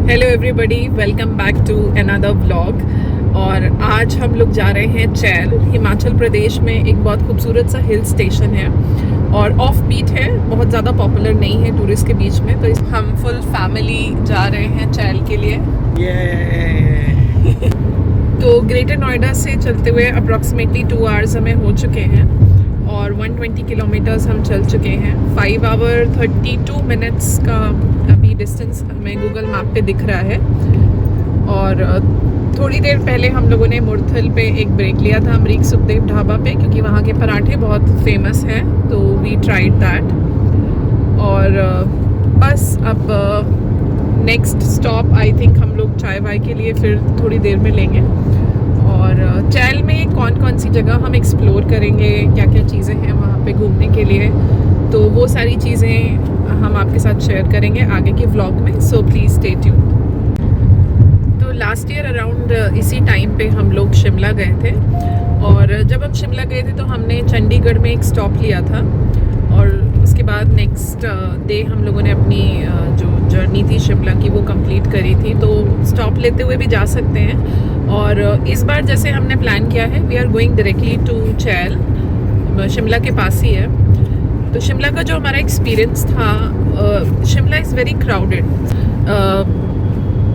Hello everybody, welcome back to another vlog. और आज हम लोग जा रहे हैं चैल, हिमाचल प्रदेश में एक बहुत खूबसूरत सा हिल स्टेशन है और ऑफ बीट है, बहुत ज़्यादा पॉपुलर नहीं है टूरिस्ट के बीच में। तो हम फुल फैमिली जा रहे हैं चैल के लिए। तो ग्रेटर नोएडा से चलते हुए अप्रॉक्सीमेटली 2 आवर्स हमें हो चुके हैं और 120 किलोमीटर्स हम चल चुके हैं। 5 आवर 32 मिनट्स का अभी डिस्टेंस हमें गूगल मैप पे दिख रहा है। और थोड़ी देर पहले हम लोगों ने मुरथल पे एक ब्रेक लिया था अमरीक सुखदेव ढाबा पे, क्योंकि वहाँ के पराठे बहुत फेमस हैं, तो वी ट्राइड दैट। और बस अब नेक्स्ट स्टॉप आई थिंक हम लोग चाय वाय के लिए फिर थोड़ी देर में लेंगे। और चैल में कौन कौन सी जगह हम एक्सप्लोर करेंगे, क्या क्या चीज़ें हैं वहाँ पे घूमने के लिए, तो वो सारी चीज़ें हम आपके साथ शेयर करेंगे आगे के व्लॉग में। So please stay tuned. तो लास्ट ईयर अराउंड इसी टाइम पे हम लोग शिमला गए थे। और जब हम शिमला गए थे तो हमने चंडीगढ़ में एक स्टॉप लिया था और उसके बाद नेक्स्ट डे हम लोगों ने अपनी जो जर्नी थी शिमला की वो कंप्लीट करी थी। तो स्टॉप लेते हुए भी जा सकते हैं। और इस बार जैसे हमने प्लान किया है, we are going directly to Chail, Shimla के पास ही है। तो शिमला का जो हमारा एक्सपीरियंस था, Shimla is very crowded.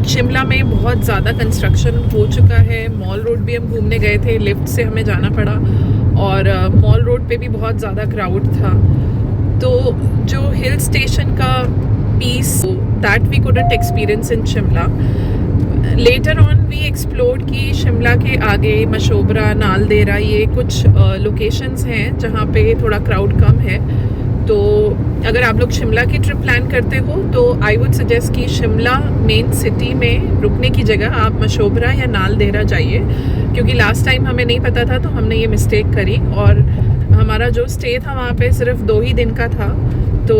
Shimla में बहुत ज़्यादा कंस्ट्रक्शन हो चुका है। मॉल रोड भी हम घूमने गए थे, लिफ्ट से हमें जाना पड़ा। और मॉल रोड पे भी बहुत ज़्यादा क्राउड था। तो जो हिल स्टेशन का peace, that we couldn't experience in Shimla. Later on we explored कि शिमला के आगे मशोबरा, नालदेहरा, ये कुछ लोकेशंस हैं जहाँ पे थोड़ा क्राउड कम है। तो अगर आप लोग शिमला की ट्रिप प्लान करते हो तो आई वुड सजेस्ट कि शिमला मेन सिटी में रुकने की जगह आप मशोबरा या नालदेहरा जाइए, क्योंकि लास्ट टाइम हमें नहीं पता था तो हमने ये मिस्टेक करी। और हमारा जो स्टे था वहाँ पे सिर्फ 2 ही दिन का था, तो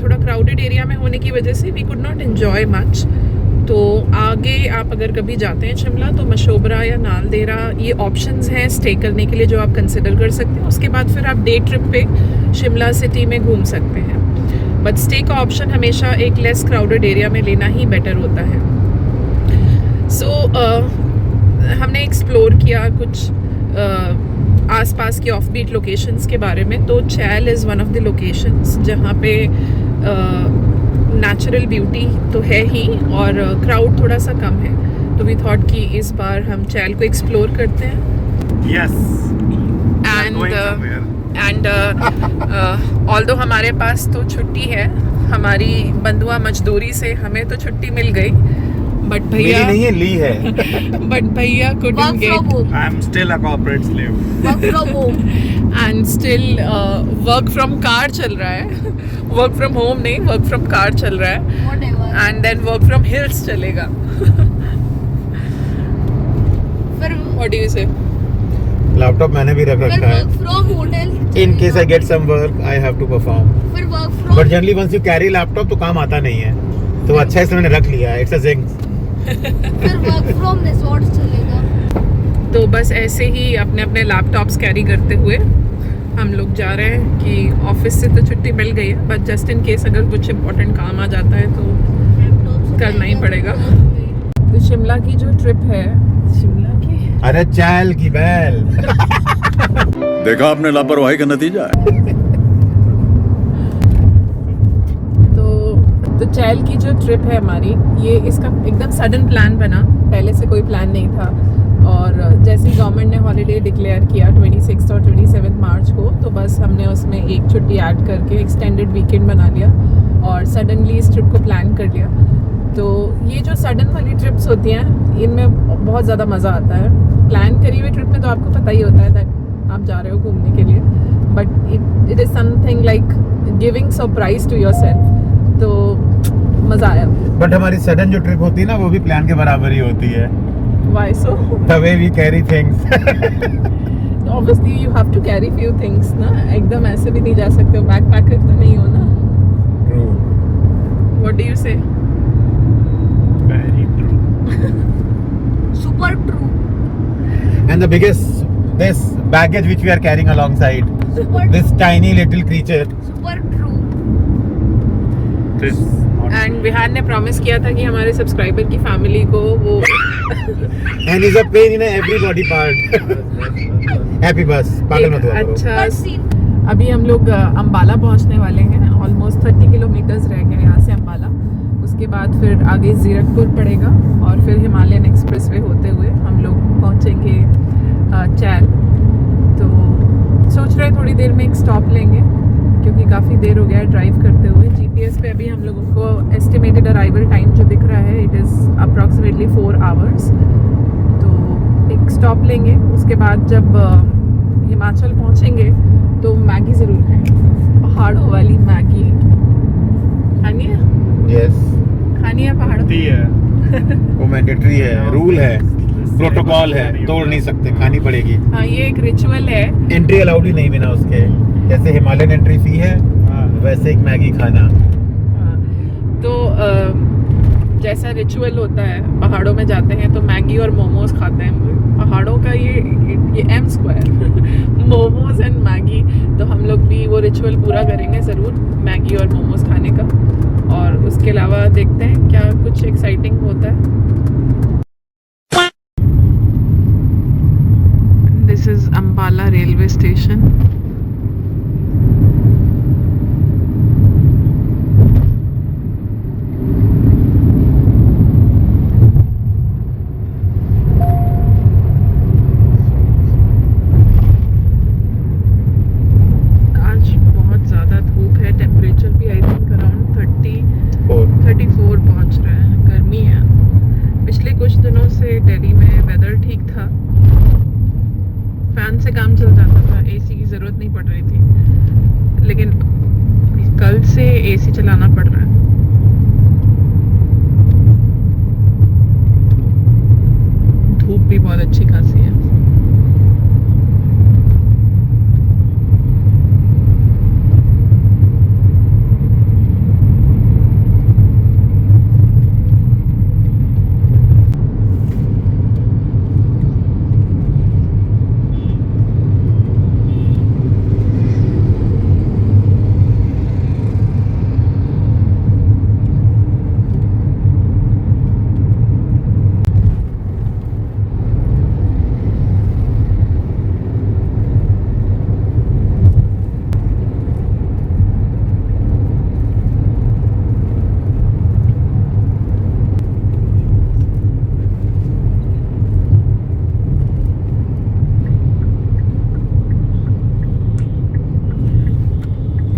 थोड़ा क्राउडेड एरिया में होने की वजह से we could not enjoy much. तो आगे आप अगर कभी जाते हैं शिमला तो मशोबरा या नालदेहरा ये ऑप्शंस हैं स्टे करने के लिए जो आप कंसिडर कर सकते हैं। उसके बाद फिर आप डे ट्रिप पे शिमला सिटी में घूम सकते हैं। बट स्टे का ऑप्शन हमेशा एक लेस क्राउडेड एरिया में लेना ही बेटर होता है। सो हमने एक्सप्लोर किया कुछ आसपास के ऑफ बीट लोकेशंस के बारे में। तो Chail is one of the locations जहाँ पे नेचुरल ब्यूटी तो है ही और क्राउड थोड़ा सा कम है। तो वी थॉट कि इस बार हम चैल को एक्सप्लोर करते हैं। Yes. एंड ऑल्दो हमारे पास तो छुट्टी है, हमारी बंधुआ मजदूरी से हमें तो छुट्टी मिल गई, बट भैया नहीं है, ली है। बट भैया couldn't get I am still a corporate slave. Work from home. And still work from car चल रहा है। वर्क फ्रॉम होम नहीं, वर्क फ्रॉम कार चल रहा है। Whatever. And then work from hills चलेगा। फिर what do you say? Laptop मैंने भी रख फिर रखा वर्क है। From hotel. In case I get some work, I have to perform. फिर work from. But generally once you carry laptop तो काम आता नहीं है। तो अच्छा इसलिए मैंने रख लिया। It's a zing. फिर वर्क फ्रॉम रिसोर्ट चलेगा. तो बस ऐसे ही अपने अपने लैपटॉप्स कैरी करते हुए हम लोग जा रहे हैं कि ऑफिस से तो छुट्टी मिल गई है, बट जस्ट इन केस अगर कुछ इम्पोर्टेंट काम आ जाता है तो करना ही पड़ेगा। तो शिमला की जो ट्रिप है, शिमला की अरे चैल की बैल। देखा आपने लापरवाही का नतीजा है। तो चैल की जो ट्रिप है हमारी, ये इसका एकदम सडन प्लान बना, पहले से कोई प्लान नहीं था। और जैसे ही गवर्नमेंट ने हॉलीडे डिक्लेयर किया 26 और 27 मार्च को, तो बस हमने उसमें एक छुट्टी ऐड करके एक्सटेंडेड वीकेंड बना लिया और सडनली इस ट्रिप को प्लान कर लिया। तो ये जो सडन वाली ट्रिप्स होती हैं, इनमें बहुत ज़्यादा मज़ा आता है। प्लान करी हुई ट्रिप में तो आपको पता ही होता है दैट आप जा रहे हो घूमने के लिए, but it is something like giving surprise to your self. तो मज़ा आया। बट हमारी सडन जो ट्रिप होती है ना, वो भी प्लान के बराबर ही होती है। Why so? The way we carry things. Obviously you have to carry few things ना, एकदम ऐसे भी नहीं जा सकते हो, बैकपैकर तो नहीं हो ना। True. What do you say? Very true. Super true. And the biggest, this baggage which we are carrying alongside, Super. this tiny little creature. Super true. This and Vihaan ने प्रॉमिस किया था कि हमारे सब्सक्राइबर की फैमिली को वो and is a pain in every body part. Happy बस, पागल मत हुआ करो. अच्छा. First scene. अभी हम लोग अम्बाला पहुंचने वाले हैं. ऑलमोस्ट 30 किलोमीटर्स रह गए यहाँ से अम्बाला. उसके बाद फिर आगे जीरकपुर पड़ेगा और फिर हिमालयन एक्सप्रेसवे होते हुए हम लोग पहुँचेंगे चैल. तो सोच रहे थोड़ी देर में एक स्टॉप लेंगे क्योंकि काफ़ी देर हो गया है ड्राइव करते हुए. जीपीएस पे अभी हम लोगों को एस्टिमेटेड अराइवल टाइम जो दिख रहा है इट इज़ अप्रॉक्सीमेटली 4 आवर्स. तो एक स्टॉप लेंगे. उसके बाद जब हिमाचल पहुँचेंगे तो मैगी ज़रूर खाएंगे. पहाड़ों वाली मैगी खानी है. यस, खानी है पहाड़ों. वो मैंडेटरी है, रूल है, प्रोटोकॉल है, तोड़ नहीं सकते, खानी पड़ेगी. हाँ, ये एक रिचुअल है. एंट्री अलाउड ही नहीं बिना उसके. जैसे हिमालयन एंट्री फी है वैसे एक मैगी खाना. हाँ, तो जैसा रिचुअल होता है पहाड़ों में जाते हैं तो मैगी और मोमोज खाते हैं. पहाड़ों का ये M square momos and Maggi. तो हम लोग भी वो रिचुअल पूरा करेंगे ज़रूर, मैगी और मोमोज खाने का. और उसके अलावा देखते हैं क्या कुछ एक्साइटिंग होता है. This is Ambala railway station. AC चलाना पड़ रहा है. धूप भी बहुत अच्छी खासी है.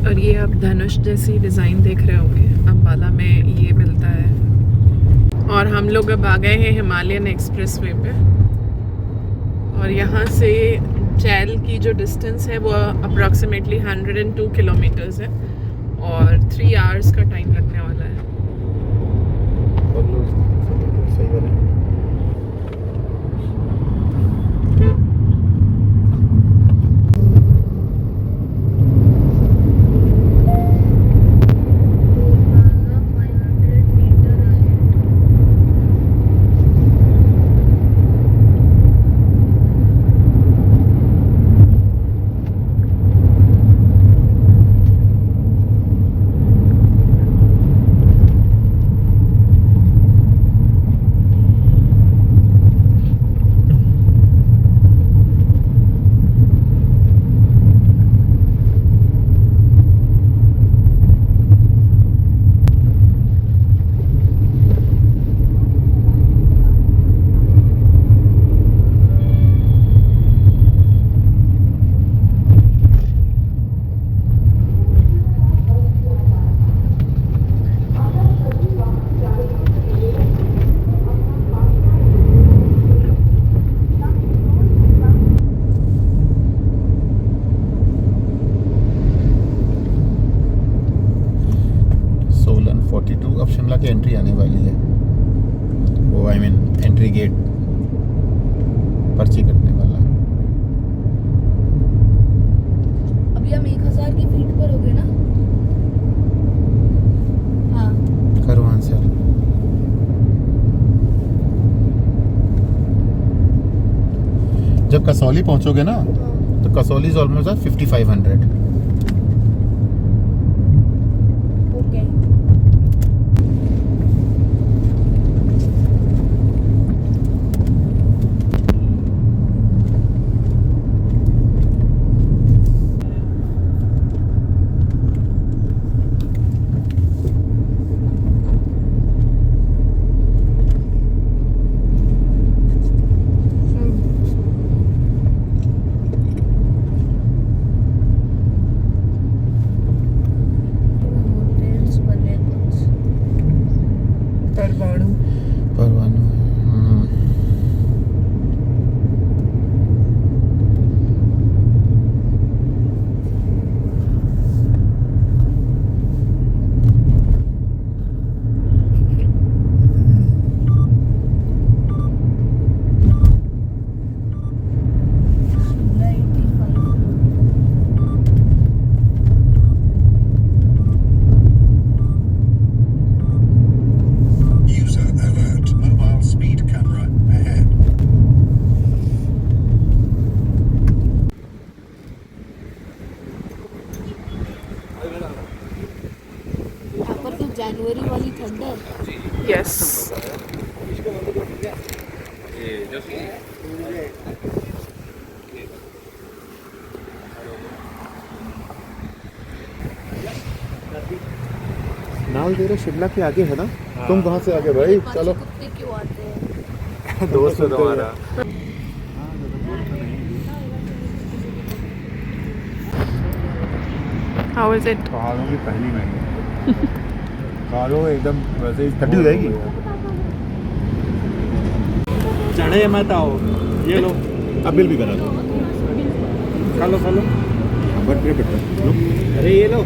और ये आप धनुष जैसी डिज़ाइन देख रहे होंगे, अम्बाला में ये मिलता है. और हम लोग अब आ गए हैं हिमालयन एक्सप्रेसवे पे. और यहाँ से चैल की जो डिस्टेंस है वो अप्रॉक्सीमेटली 102 किलोमीटर्स है और 3 आवर्स का टाइम लगने वाला है. अब शिमला की एंट्री आने वाली है. वो आई मीन एंट्री गेट पर्ची कटने वाला है. अभी हम 1000 की फीट पर हो गए ना. हाँ, करो आंसर. जब कसौली पहुंचोगे ना तो Kasauli is almost 5500. Okay. Parwanoo Parwanoo User alert. Mobile speed camera ahead. यहाँ पर तो जनवरी वाली ठंड है। यस नाल तेरा शिमला के आगे है ना? तुम कहाँ से आगे भाई? चलो कुत्ते क्यों आते हैं? दोस्त है तुम्हारा। हाउ इज इट पहाड़ों की पहली महंगी पहाड़ों एकदम वैसे ही ठंडी हो जाएगी। चढ़े मत आओ, ये लो, अब बिल भी करा दो। खा लो खा लो। बट बेटा लो अरे ये लो,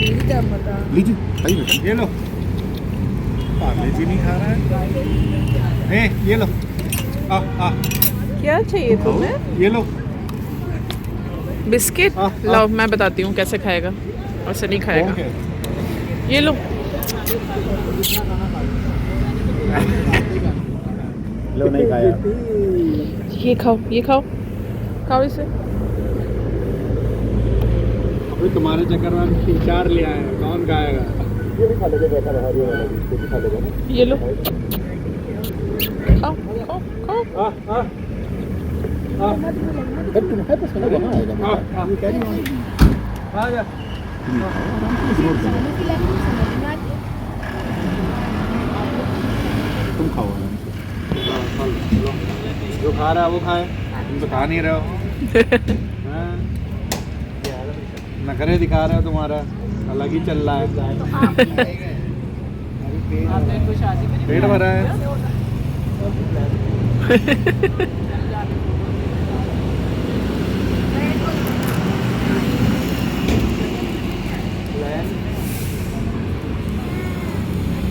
मेरी क्या मता। लीजिए खाइए बेटा। ये लो। पार्ले जी नहीं खा रहा है। ये लो। आ क्या चाहिए तुम्हें? ये लो। बिस्किट लाओ, मैं बताती हूँ कैसे खाएगा। ऐसे नहीं खाएगा। ओके। ये लो। लो नहीं खाया। ये खाओ, ये खाओ, खाओ इसे। अभी तुम्हारे चक्कर में 3-4 ले आए हैं, कौन खाएगा? ये भी खा लेगा बैठा रहा ये वाला भी खा लेगा ना। ये लो, खाओ खाओ खाओ। आ अगर तुम्हारे पास है ना वहाँ आएगा ना। ये क्या नहीं आ जा। खाने की लैंग्वेज समझ में आती है। तुम खाओ आराम से। जो खा रहा है वो खाए, तुम तो खा नहीं रहे हो। हाँ। नखरे दिखा रहे हो, तुम्हारा अलग ही चल रहा है। पेट भरा है।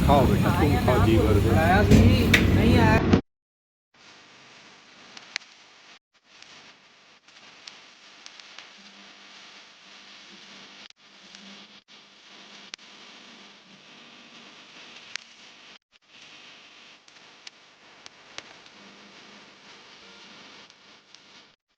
खाओ बेटा, तुम खाओ जी भर के। नहीं आया।